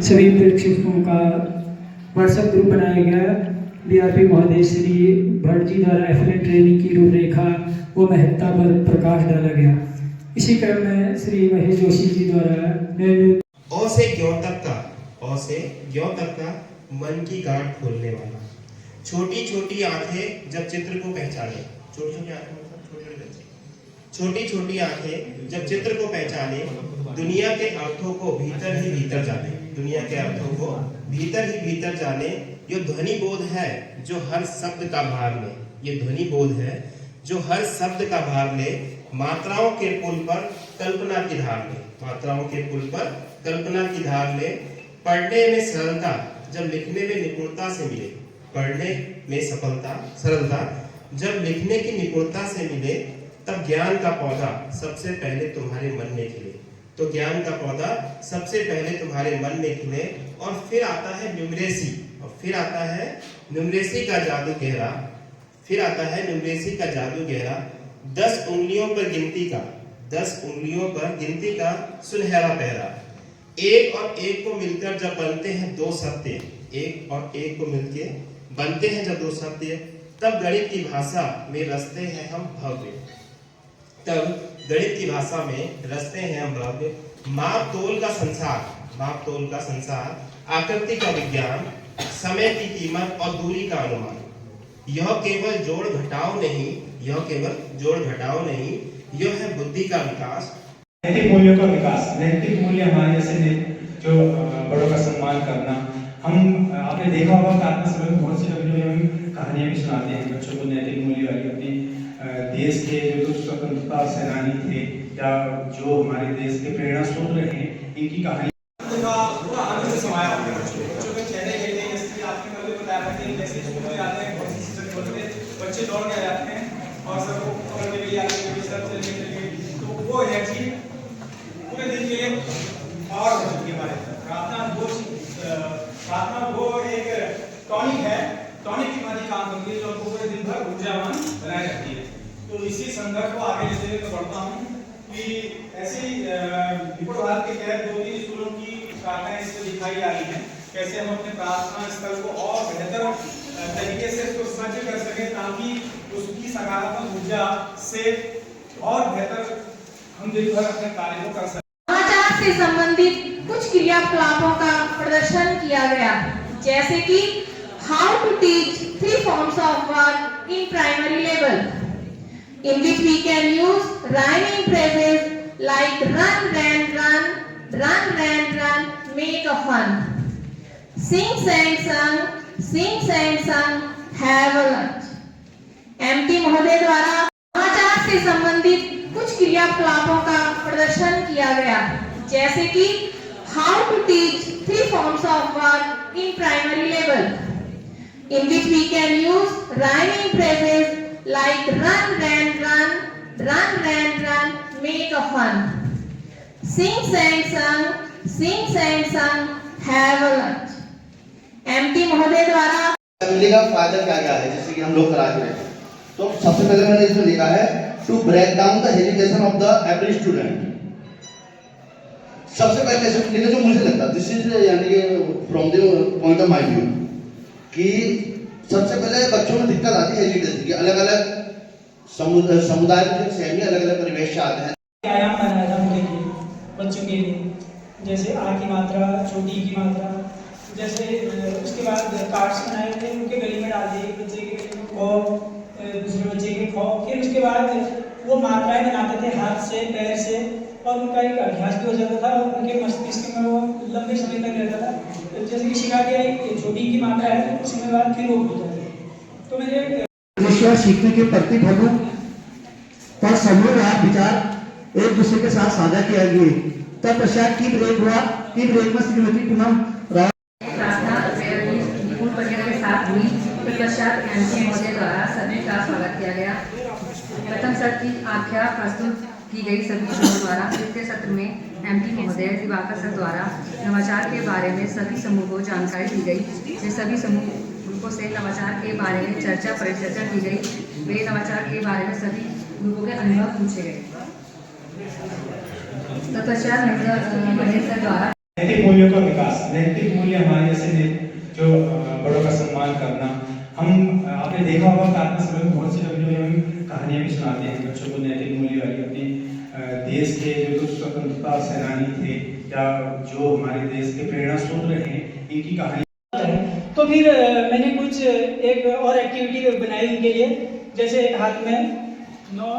अ से ज्ञ तक का, अ से ज्ञ तक का मन की गांठ खोलने वाला। छोटी छोटी आंखें जब चित्र को पहचाने, छोटी छोटी आंखें मतलब छोटे बच्चे, छोटी छोटी आंखें जब चित्र को पहचाने, दुनिया के अर्थों को भीतर ही भीतर जाने, दुनिया के अर्थों को भीतर ही भीतर जाने। ये ध्वनि बोध है जो हर शब्द का भार ले, ये ध्वनि बोध है जो हर शब्द का भार ले। मात्राओं के पुल पर कल्पना की धार ले, मात्राओं के पुल पर कल्पना की धार ले। पढ़ने में सरलता जब लिखने में निपुणता से मिले, पढ़ने में सफलता सरलता जब लिखने की निपुणता से मिले, तब ज्ञान का पौधा सबसे पहले तुम्हारे मन में खिले। तो ज्ञान का पौधा सबसे पहले तुम्हारे मन में खिले। और फिर आता है न्यूमरेसी, और फिर आता है न्यूमरेसी का जादू गहरा, फिर आता है न्यूमरेसी का जादू गहरा। 10 उंगलियों पर गिनती का, 10 उंगलियों पर गिनती का सुनहरा पहरा। एक और एक को मिलकर जब बनते हैं दो सत्य, एक और एक को मिलके बनते हैं जब दो सत्य, तब गणित की भाषा में रचते हैं हम भव्य, तब गणित की भाषा में रचते हैं हम भव्य। माप तोल का संसार, माप तोल का संसार, आकृति का विज्ञान, समय की कीमत और दूरी का अनुमान। यह केवल जोड़ घटाव नहीं, यह केवल जोड़ घटाव नहीं, यह है बुद्धि का विकास, नैतिक मूल्यों का विकास। नैतिक मूल्य हमारे जैसे जो बड़ों का सम्मान करना। हम आपने देखा होगा प्रार्थना सभा में बहुत से लोग जो हम कहानियां भी सुनाते हैं बच्चों को नैतिक मूल्य वाली। अपने देश के जो स्वतंत्रता सेनानी थे या जो हमारे देश के प्रेरणा स्रोत रहे, इनकी कहानी पूरा आनंद समाया होता है बच्चों के चेहरे के लिए। जैसे आपने कल बताया था कि जैसे स्कूल में जाते हैं बहुत सी चीजें बोलते हैं, बच्चे दौड़ के जाते हैं और सबको पकड़ने के लिए आते हैं, सब चलने के लिए। तो वो है कि पूरे दिन के लिए और हो चुकी है हमारे प्रार्थना वो एक टॉनिक है, टॉनिक की भांति काम करती है जो हमको पूरे दिन भर ऊर्जावान बनाए रखती है। तो इसी संदर्भ को आगे लेते हुए मैं बढ़ता हूँ कि ऐसे ही विपुल भारत के तहत 2-3 स्कूलों की प्रार्थनाएं इसमें दिखाई जा रही हैं। कैसे हम अपने प्रार्थना स्थल को और बेहतर तरीके से उसको सज्ज कर सकें ताकि उसकी सकारात्मक ऊर्जा से और बेहतर हम दिन भर अपने कार्य को कर सकें। समाचार से संबंधित कुछ क्रियाकलापों का प्रदर्शन किया गया, जैसे कि how to teach 3 forms of work in primary level, in which we can use rhyming phrases like run, ran, run, run, ran, run, make a fun, sing, sang, sung, sing, sang, sung, have a lunch। MT महोदय द्वारा समाचार से संबंधित कुछ क्रियाकलापों का प्रदर्शन किया गया, जैसे कि how to teach 3 forms of work in primary level, in which we can use rhyming phrases like run, ran, run, run, ran, run, make a fun, sing, sang, sung, sing, sang, sung, have a lunch। MT महोदय द्वारा family का फायदा क्या क्या है, जैसे कि हम लोग करा रहे हैं। तो सबसे पहले मैंने इसमें लिखा है to break down the hesitation of the every student. सबसे पहले लिखा जो मुझे लगता दिस इज यानी कि from the point of my view कि सबसे पहले बच्चों में दिक्कत आती है हेजिटेशन की। अलग अलग समुदाय के सहमी अलग अलग परिवेश से आते हैं। व्यायाम बनाया था उनके लिए, बच्चों के लिए, जैसे आ की मात्रा, छोटी की मात्रा, जैसे उसके बाद कार्ड्स बनाए थे उनके गले में डाल दिए, एक बच्चे के गले में खो, दूसरे बच्चे के खो। फिर उसके बाद वो मात्राएं बनाते थे हाथ से, पैर से, और उनका एक अभ्यास भी हो जाता था और उनके मस्तिष्क में वो लंबे समय तक रहता था। जैसे कि शिखा के छोटी की मात्रा है तो कुछ समय बाद फिर वो भूल जाते हैं। तो मेरे विषय सीखने के प्रतिफलों पर समूह विचार एक दूसरे के साथ साझा किया गया। तत्पश्चात की ब्रेक हुआ, की ब्रेक में श्रीमती पूनम पश्चात एमसी महोदय द्वारा सभी का स्वागत किया गया। प्रथम सत्र की आख्या प्रस्तुत की गई सभी समूह द्वारा। द्वितीय सत्र में एमपी महोदय दिवाकर सर द्वारा नवाचार के बारे में सभी समूह को जानकारी दी गई। ये सभी समूह ग्रुपों से नवाचार के बारे में चर्चा परिचर्चा की गई। वे नवाचार के बारे में सभी ग्रुपों के अनुभव पूछे गए। तत्पश्चात महेश सर द्वारा नैतिक मूल्यों का विकास, नैतिक मूल्य हमारे जैसे जो बड़ों का सम्मान करना। हम आपने देखा होगा प्रार्थना सभा में बहुत सी कभी हम कहानियां भी सुनाते हैं बच्चों को नैतिक मूल्य वाली, अपने देश के जो स्वतंत्रता सेनानी थे या जो हमारे देश के प्रेरणा स्रोत रहे इनकी कहानी। तो फिर मैंने कुछ एक और एक्टिविटी बनाई उनके लिए, जैसे हाथ में 9